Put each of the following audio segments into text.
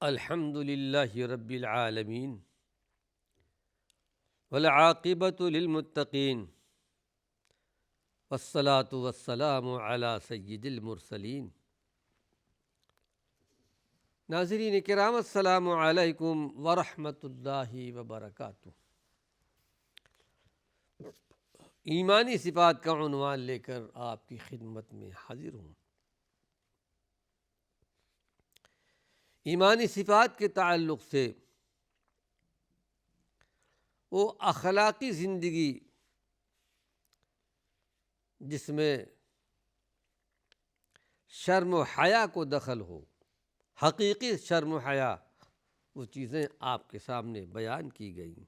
الحمد للہ رب العالمین والعاقبۃ للمتقین والصلاة والسلام علی سید المرسلین۔ ناظرین کرام، السلام علیکم ورحمۃ اللہ وبرکاتہ۔ ایمانی صفات کا عنوان لے کر آپ کی خدمت میں حاضر ہوں۔ ایمانی صفات کے تعلق سے وہ اخلاقی زندگی جس میں شرم و حیا کو دخل ہو، حقیقی شرم و حیا، وہ چیزیں آپ کے سامنے بیان کی گئیں۔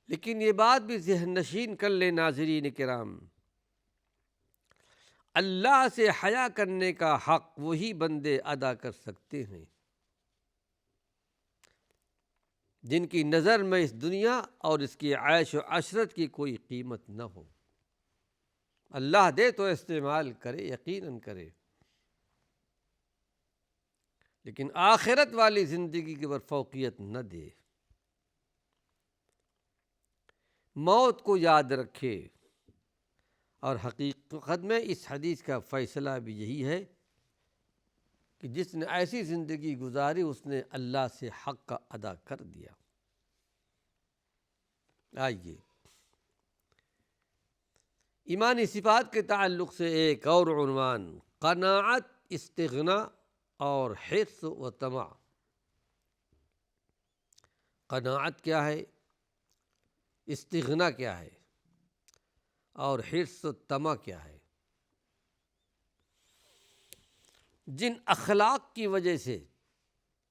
لیکن یہ بات بھی ذہن نشین کر لیں ناظرین کرام، اللہ سے حیا کرنے کا حق وہی بندے ادا کر سکتے ہیں جن کی نظر میں اس دنیا اور اس کی عیش و عشرت کی کوئی قیمت نہ ہو۔ اللہ دے تو استعمال کرے، یقیناً کرے، لیکن آخرت والی زندگی کے پر فوقیت نہ دے۔ موت کو یاد رکھے، اور حقیقت میں اس حدیث کا فیصلہ بھی یہی ہے کہ جس نے ایسی زندگی گزاری اس نے اللہ سے حق کا ادا کر دیا۔ آئیے ایمانی صفات کے تعلق سے ایک اور عنوان، قناعت، استغنا اور حرص و طمع۔ قناعت کیا ہے، استغنا کیا ہے، اور حرص و طمع کیا ہے؟ جن اخلاق کی وجہ سے،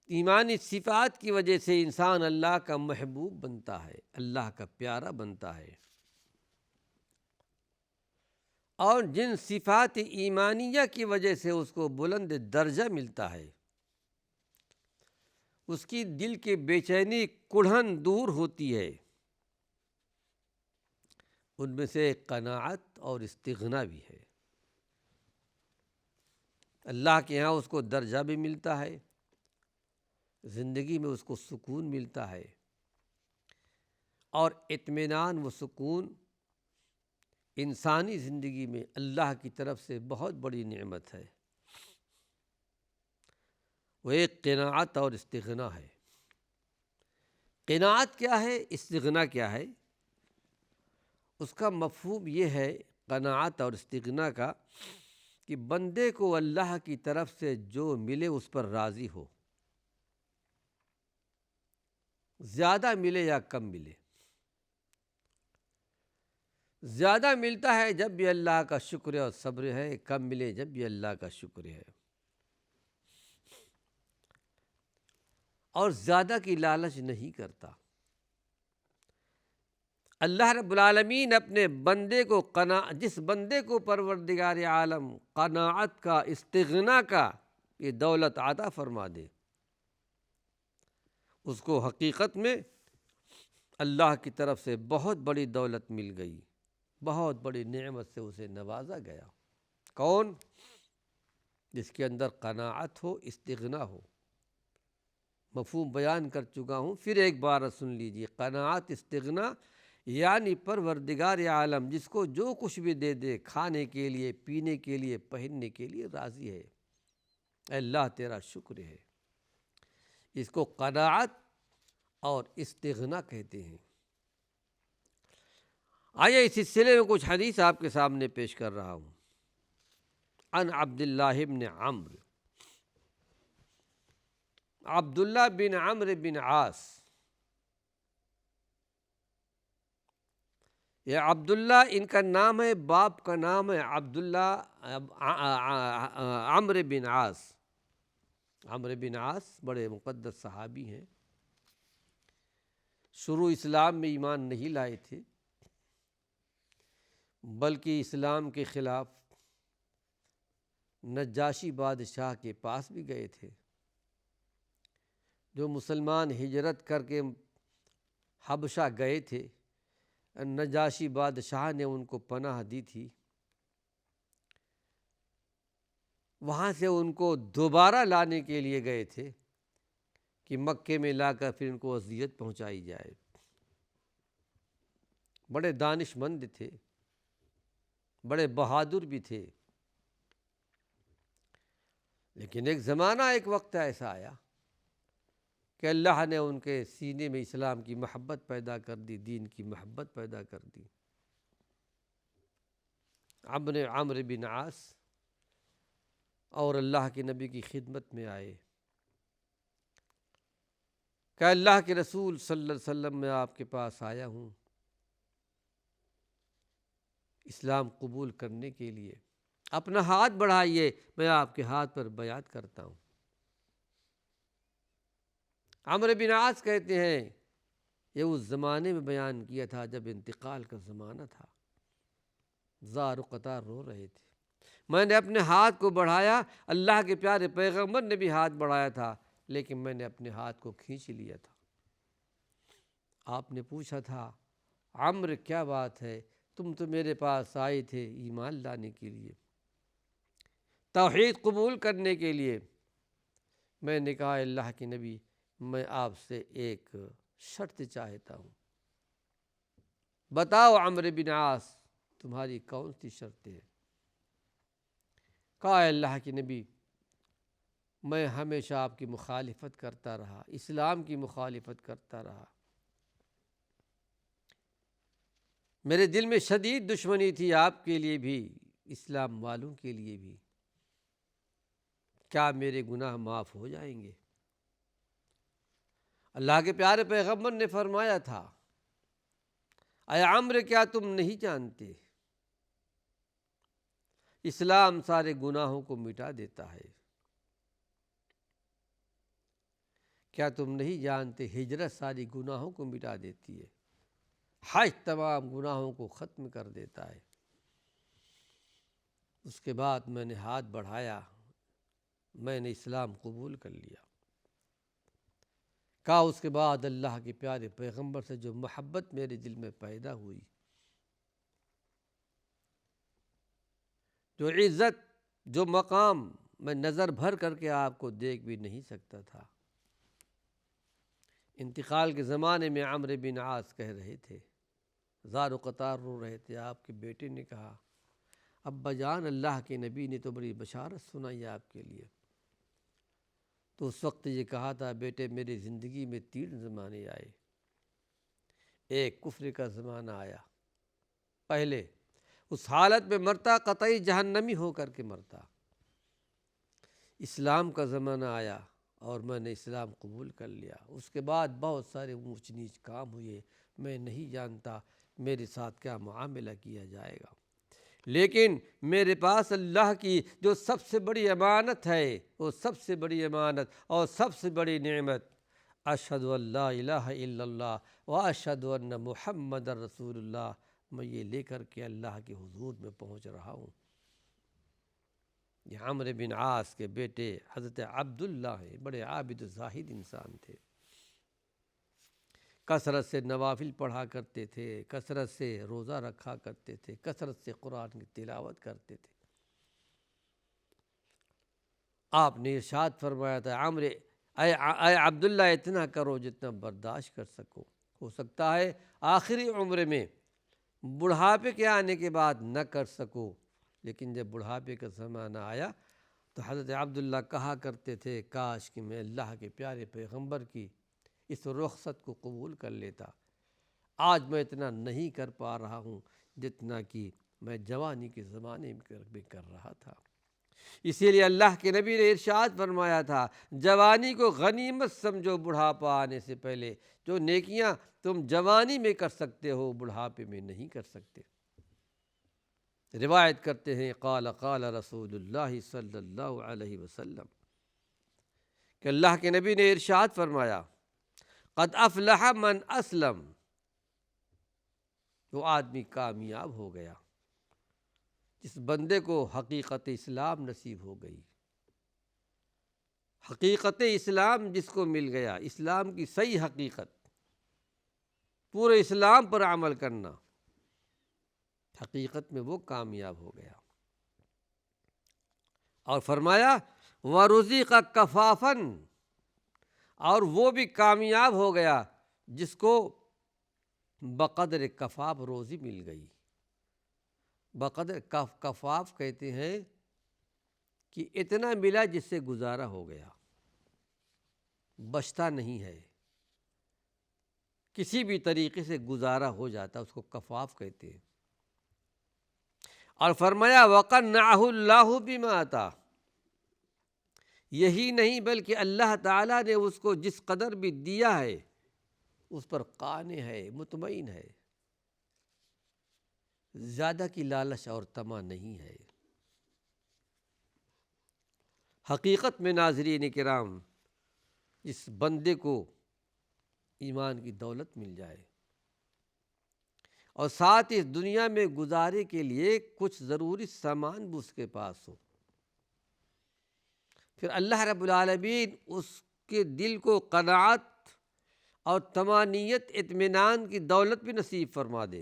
ایمانی صفات کی وجہ سے انسان اللہ کا محبوب بنتا ہے، اللہ کا پیارا بنتا ہے، اور جن صفات ایمانیہ کی وجہ سے اس کو بلند درجہ ملتا ہے، اس کی دل کی بے چینی کڑھن دور ہوتی ہے، ان میں سے قناعت اور استغنا بھی ہے۔ اللہ کے ہاں اس کو درجہ بھی ملتا ہے، زندگی میں اس کو سکون ملتا ہے، اور اطمینان و سکون انسانی زندگی میں اللہ کی طرف سے بہت بڑی نعمت ہے۔ وہ ایک قناعت اور استغنا ہے۔ قناعت کیا ہے، استغنا کیا ہے؟ اس کا مفہوم یہ ہے، قناعت اور استغنا کا، کہ بندے کو اللہ کی طرف سے جو ملے اس پر راضی ہو، زیادہ ملے یا کم ملے۔ زیادہ ملتا ہے جب بھی اللہ کا شکر اور صبر ہے، کم ملے جب بھی اللہ کا شکر ہے، اور زیادہ کی لالچ نہیں کرتا۔ اللہ رب العالمین اپنے بندے کو جس بندے کو پروردگار عالم قناعت کا، استغنا کا یہ دولت عطا فرما دے، اس کو حقیقت میں اللہ کی طرف سے بہت بڑی دولت مل گئی، بہت بڑی نعمت سے اسے نوازا گیا۔ کون؟ جس کے اندر قناعت ہو، استغنا ہو۔ مفہوم بیان کر چکا ہوں، پھر ایک بار سن لیجیے۔ قناعت، استغنا یعنی پروردگار عالم جس کو جو کچھ بھی دے دے، کھانے کے لیے، پینے کے لیے، پہننے کے لیے راضی ہے، اے اللہ تیرا شکر ہے، اس کو قناعت اور استغنا کہتے ہیں۔ آئیے اس سلسلے میں کچھ حدیث آپ کے سامنے پیش کر رہا ہوں۔ عن عبداللہ بن عمرو، عبداللہ بن عمرو بن عاص، یہ عبداللہ ان کا نام ہے، باپ کا نام ہے عبداللہ عمرو بن عاص۔ عمرو بن عاص بڑے مقدس صحابی ہیں، شروع اسلام میں ایمان نہیں لائے تھے، بلکہ اسلام کے خلاف نجاشی بادشاہ کے پاس بھی گئے تھے۔ جو مسلمان ہجرت کر کے حبشہ گئے تھے، نجاشی بادشاہ نے ان کو پناہ دی تھی، وہاں سے ان کو دوبارہ لانے کے لیے گئے تھے کہ مکے میں لا کر پھر ان کو اذیت پہنچائی جائے۔ بڑے دانش مند تھے، بڑے بہادر بھی تھے، لیکن ایک زمانہ، ایک وقت ایسا آیا کہ اللہ نے ان کے سینے میں اسلام کی محبت پیدا کر دی، دین کی محبت پیدا کر دی۔ عمرو بن عاص اور اللہ کے نبی کی خدمت میں آئے کہ اللہ کے رسول صلی اللہ علیہ وسلم، میں آپ کے پاس آیا ہوں اسلام قبول کرنے کے لیے، اپنا ہاتھ بڑھائیے، میں آپ کے ہاتھ پر بیعت کرتا ہوں۔ عمرو بن عاص کہتے ہیں یہ اس زمانے میں بیان کیا تھا جب انتقال کا زمانہ تھا، زار و قطار رو رہے تھے، میں نے اپنے ہاتھ کو بڑھایا، اللہ کے پیارے پیغمبر نے بھی ہاتھ بڑھایا تھا، لیکن میں نے اپنے ہاتھ کو کھینچ لیا تھا۔ آپ نے پوچھا تھا عمرو کیا بات ہے، تم تو میرے پاس آئے تھے ایمان لانے کے لیے، توحید قبول کرنے کے لیے۔ میں نے کہا اللہ کے نبی، میں آپ سے ایک شرط چاہتا ہوں، بتاؤ عمرو بن عاص تمہاری کون سی شرط ہے؟ کہا اللہ کے نبی، میں ہمیشہ آپ کی مخالفت کرتا رہا، اسلام کی مخالفت کرتا رہا، میرے دل میں شدید دشمنی تھی آپ کے لیے بھی، اسلام والوں کے لیے بھی، کیا میرے گناہ معاف ہو جائیں گے؟ اللہ کے پیارے پیغمبر نے فرمایا تھا اے عمرو کیا تم نہیں جانتے اسلام سارے گناہوں کو مٹا دیتا ہے؟ کیا تم نہیں جانتے ہجرت ساری گناہوں کو مٹا دیتی ہے، حج تمام گناہوں کو ختم کر دیتا ہے؟ اس کے بعد میں نے ہاتھ بڑھایا، میں نے اسلام قبول کر لیا۔ کہا اس کے بعد اللہ کے پیارے پیغمبر سے جو محبت میرے دل میں پیدا ہوئی، جو عزت، جو مقام میں نظر بھر کر کے آپ کو دیکھ بھی نہیں سکتا تھا۔ انتقال کے زمانے میں عمرو بن عاص کہہ رہے تھے، زار و قطار رو رہے تھے، آپ کے بیٹے نے کہا ابا جان اللہ کے نبی نے تو بڑی بشارت سنائی آپ کے لیے۔ تو اس وقت یہ کہا تھا بیٹے میری زندگی میں 3 زمانے آئے، ایک کفر کا زمانہ آیا، پہلے اس حالت میں مرتا قطعی جہنمی ہو کر کے مرتا، اسلام کا زمانہ آیا اور میں نے اسلام قبول کر لیا، اس کے بعد بہت سارے اونچ نیچ کام ہوئے، میں نہیں جانتا میرے ساتھ کیا معاملہ کیا جائے گا، لیکن میرے پاس اللہ کی جو سب سے بڑی امانت ہے، وہ سب سے بڑی امانت اور سب سے بڑی نعمت، اشہد ان لا الہ الا اللہ واشہد ان محمد رسول اللہ، میں یہ لے کر کے اللہ کے حضور میں پہنچ رہا ہوں۔ یہ عمرو بن عاص کے بیٹے حضرت عبداللہ ہیں، بڑے عابد و زاہد انسان تھے، کثرت سے نوافل پڑھا کرتے تھے، کثرت سے روزہ رکھا کرتے تھے، کثرت سے قرآن کی تلاوت کرتے تھے۔ آپ نے ارشاد فرمایا تھا عمرو اے عبداللہ اتنا کرو جتنا برداشت کر سکو، ہو سکتا ہے آخری عمر میں بڑھاپے کے آنے کے بعد نہ کر سکو، لیکن جب بڑھاپے کا زمانہ آیا تو حضرت عبداللہ کہا کرتے تھے کاش کہ میں اللہ کے پیارے پیغمبر کی اس رخصت کو قبول کر لیتا، آج میں اتنا نہیں کر پا رہا ہوں جتنا کہ میں جوانی کے زمانے میں کر رہا تھا۔ اسی لیے اللہ کے نبی نے ارشاد فرمایا تھا جوانی کو غنیمت سمجھو بڑھاپا آنے سے پہلے، جو نیکیاں تم جوانی میں کر سکتے ہو بڑھاپے میں نہیں کر سکتے۔ روایت کرتے ہیں قال رسول اللہ صلی اللہ علیہ وسلم کہ اللہ کے نبی نے ارشاد فرمایا قد افلح من اسلم، وہ آدمی کامیاب ہو گیا جس بندے کو حقیقت اسلام نصیب ہو گئی، حقیقت اسلام جس کو مل گیا، اسلام کی صحیح حقیقت، پورے اسلام پر عمل کرنا، حقیقت میں وہ کامیاب ہو گیا۔ اور فرمایا وَرُزِقَ کفافن، اور وہ بھی کامیاب ہو گیا جس کو بقدر کفاف روزی مل گئی۔ بقدر کفاف کہتے ہیں کہ اتنا ملا جس سے گزارا ہو گیا، بچتا نہیں ہے، کسی بھی طریقے سے گزارا ہو جاتا، اس کو کفاف کہتے ہیں۔ اور فرمایا وَقَنَّعَهُ اللَّهُ بِمَا آتَاهُ، یہی نہیں بلکہ اللہ تعالیٰ نے اس کو جس قدر بھی دیا ہے اس پر قانع ہے، مطمئن ہے، زیادہ کی لالچ اور طمع نہیں ہے۔ حقیقت میں ناظرین کرام، اس بندے کو ایمان کی دولت مل جائے اور ساتھ اس دنیا میں گزارے کے لیے کچھ ضروری سامان بھی اس کے پاس ہو، پھر اللہ رب العالمین اس کے دل کو قناعت اور طمانینت، اطمینان کی دولت بھی نصیب فرما دے،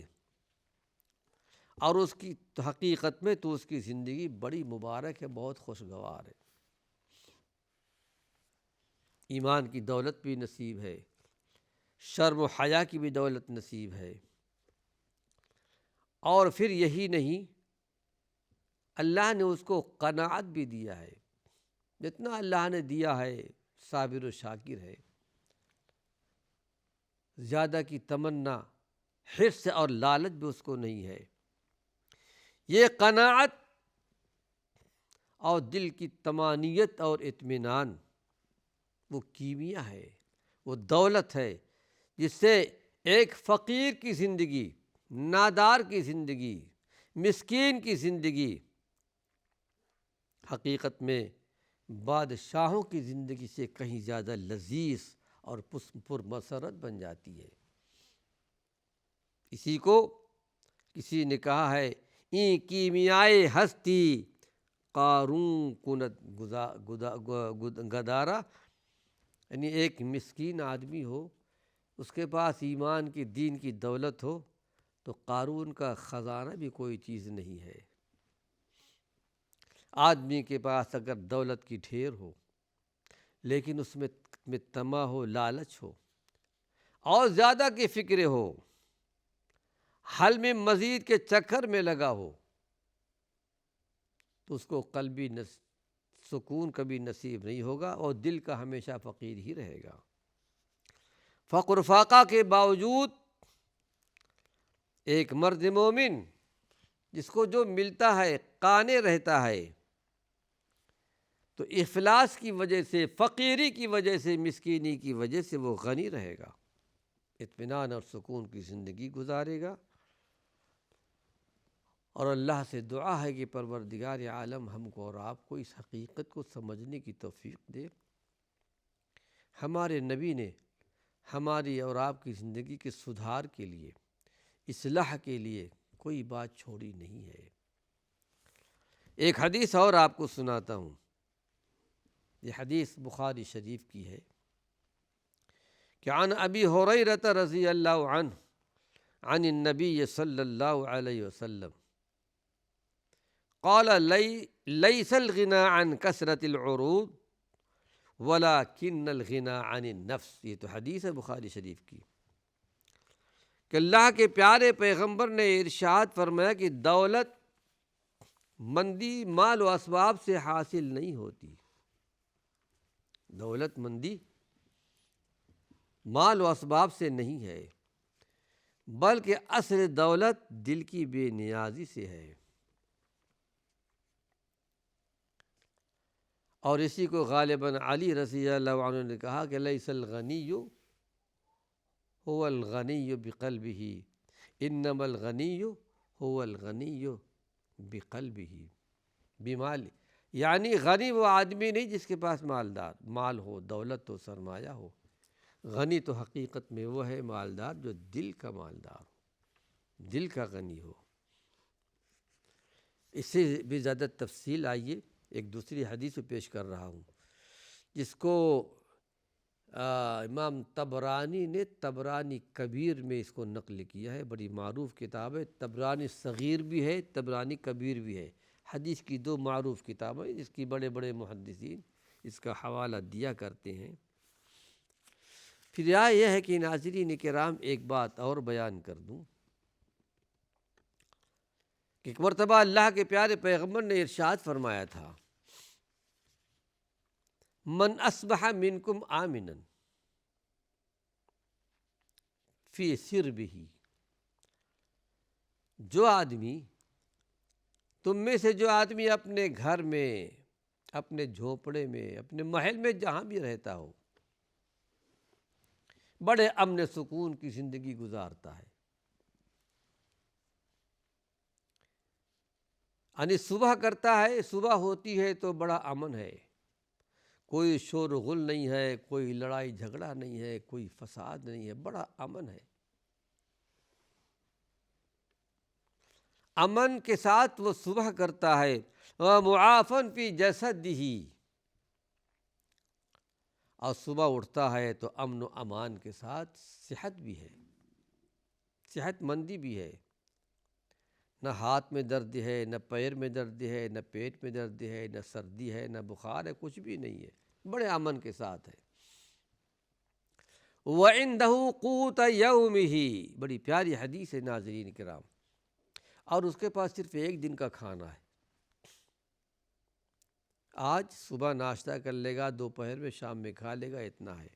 اور اس کی حقیقت میں تو اس کی زندگی بڑی مبارک ہے، بہت خوشگوار ہے۔ ایمان کی دولت بھی نصیب ہے، شرم و حیا کی بھی دولت نصیب ہے، اور پھر یہی نہیں، اللہ نے اس کو قناعت بھی دیا ہے، جتنا اللہ نے دیا ہے صابر و شاکر ہے، زیادہ کی تمنا، حرص اور لالچ بھی اس کو نہیں ہے۔ یہ قناعت اور دل کی طمانینت اور اطمینان وہ کیمیا ہے، وہ دولت ہے جس سے ایک فقیر کی زندگی، نادار کی زندگی، مسکین کی زندگی حقیقت میں بادشاہوں کی زندگی سے کہیں زیادہ لذیذ اور پرمسرت بن جاتی ہے۔ اسی کو کسی نے کہا ہے این کیمیائے ہستی قارون کند گدارا، یعنی ایک مسکین آدمی ہو، اس کے پاس ایمان کی، دین کی دولت ہو تو قارون کا خزانہ بھی کوئی چیز نہیں ہے۔ آدمی کے پاس اگر دولت کی ڈھیر ہو لیکن اس میں طمع ہو، لالچ ہو اور زیادہ کی فکر ہو، حل میں مزید کے چکر میں لگا ہو، تو اس کو قلبی سکون کبھی نصیب نہیں ہوگا اور دل کا ہمیشہ فقیر ہی رہے گا۔ فقر فاقہ کے باوجود ایک مرد مومن جس کو جو ملتا ہے قانع رہتا ہے، تو افلاس کی وجہ سے، فقیری کی وجہ سے، مسکینی کی وجہ سے وہ غنی رہے گا، اطمینان اور سکون کی زندگی گزارے گا، اور اللہ سے دعا ہے کہ پروردگار عالم ہم کو اور آپ کو اس حقیقت کو سمجھنے کی توفیق دے۔ ہمارے نبی نے ہماری اور آپ کی زندگی کے سدھار کے لیے، اصلاح کے لیے کوئی بات چھوڑی نہیں ہے۔ ایک حدیث اور آپ کو سناتا ہوں، یہ حدیث بخاری شریف کی ہے کہ عن ابی ہریرہ رضی اللہ عنہ عن النبی صلی اللہ علیہ وسلم قال لیس الغنى عن کثرت العروض ولکن الغنى عن النفس۔ یہ تو حدیث ہے بخاری شریف کی کہ اللہ کے پیارے پیغمبر نے ارشاد فرمایا کہ دولت مندی مال و اسباب سے حاصل نہیں ہوتی، دولت مندی مال و اسباب سے نہیں ہے، بلکہ اصل دولت دل کی بے نیازی سے ہے۔ اور اسی کو غالباً علی رضی اللہ عنہ نے کہا کہ لیس الغنی هو الغنی بقلبہ انما الغنی هو الغنی بقلبہ بمال، یعنی غنی وہ آدمی نہیں جس کے پاس مال ہو، دولت ہو، سرمایہ ہو، غنی تو حقیقت میں وہ ہے مالدار جو دل کا مالدار ہو، دل کا غنی ہو۔ اس سے بھی زیادہ تفصیل آئیے ایک دوسری حدیث پیش کر رہا ہوں، جس کو امام طبرانی نے طبرانی کبیر میں اس کو نقل کیا ہے، بڑی معروف کتاب ہے، طبرانی صغیر بھی ہے، طبرانی کبیر بھی ہے، حدیث کی 2 معروف کتابیں جس کی بڑے بڑے محدثین اس کا حوالہ دیا کرتے ہیں۔ پھر یہ ہے کہ ناظرین کرام ایک بات اور بیان کر دوں کہ ایک مرتبہ اللہ کے پیارے پیغمبر نے ارشاد فرمایا تھا، من اصبح منکم آمنا فی سربہ، جو آدمی تم میں سے جو آدمی اپنے گھر میں، اپنے جھونپڑے میں، اپنے محل میں جہاں بھی رہتا ہو، بڑے امن سکون کی زندگی گزارتا ہے، یعنی صبح کرتا ہے، صبح ہوتی ہے تو بڑا امن ہے، کوئی شور و غل نہیں ہے، کوئی لڑائی جھگڑا نہیں ہے، کوئی فساد نہیں ہے، بڑا امن ہے، امن کے ساتھ وہ صبح کرتا ہے، وَمُعَافًا فِي جَسَدِهِ، اور صبح اٹھتا ہے تو امن و امان کے ساتھ صحت بھی ہے، صحت مندی بھی ہے، نہ ہاتھ میں درد ہے، نہ پیر میں درد ہے، نہ پیٹ میں درد ہے، نہ سردی ہے، نہ بخار ہے، کچھ بھی نہیں ہے، بڑے امن کے ساتھ ہے۔ وَعِندَهُ قُوتَ يَوْمِهِ، بڑی پیاری حدیث ہے ناظرین کرام، اور اس کے پاس صرف ایک دن کا کھانا ہے، آج صبح ناشتہ کر لے گا، دوپہر میں، شام میں کھا لے گا، اتنا ہے۔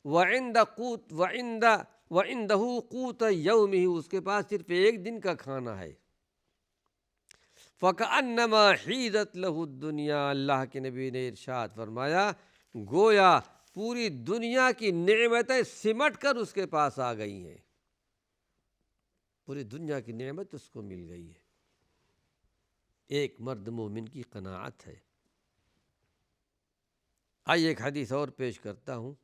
وَعِندَهُ قُوتَ يَوْمِهِ، اس کے پاس صرف ایک دن کا کھانا ہے۔ فَكَأَنَّمَا حِيزَتْ لَهُ الدُّنْيَا، اللہ کے نبی نے ارشاد فرمایا گویا پوری دنیا کی نعمتیں سمٹ کر اس کے پاس آ گئی ہیں، پوری دنیا کی نعمت اس کو مل گئی ہے۔ ایک مرد مومن کی قناعت ہے۔ آئیے ایک حدیث اور پیش کرتا ہوں،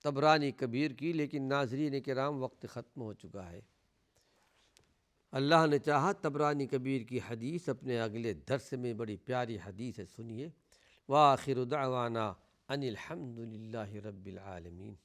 طبرانی کبیر کی، لیکن ناظرین کرام وقت ختم ہو چکا ہے۔ اللہ نے چاہا طبرانی کبیر کی حدیث اپنے اگلے درس میں، بڑی پیاری حدیث ہے، سنیے۔ وآخر دعوانا ان الحمد للہ رب العالمین۔